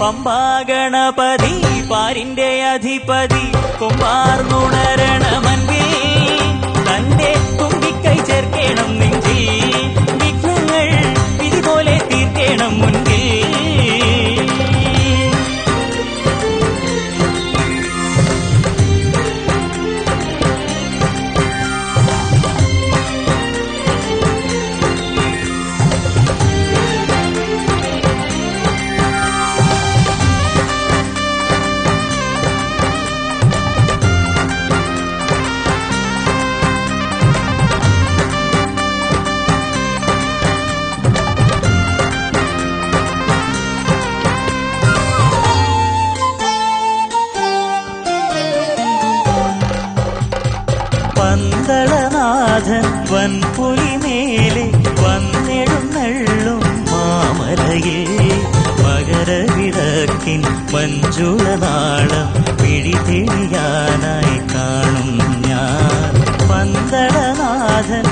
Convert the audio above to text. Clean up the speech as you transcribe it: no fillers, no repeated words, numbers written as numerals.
പമ്പാഗണപതി പാരിന്റെ അധിപതി കുമ്പാർന്നുണരണമൻപിൽ തന്റെ തുമ്പിക്കൈ ചേർക്കണം നെഞ്ചിൽ വിഘ്നങ്ങൾ ഇതുപോലെ തീർക്കണം മുൻപിൽ പന്തളനാഥൻ വൻപുലിമേലെ വന്നെഴുന്നള്ളും മാമലയിൽ മകരവിളക്കിൻ മഞ്ജുളനാളം പിടിതെളിയാനായി കാണും ഞാൻ. പന്തളനാഥൻ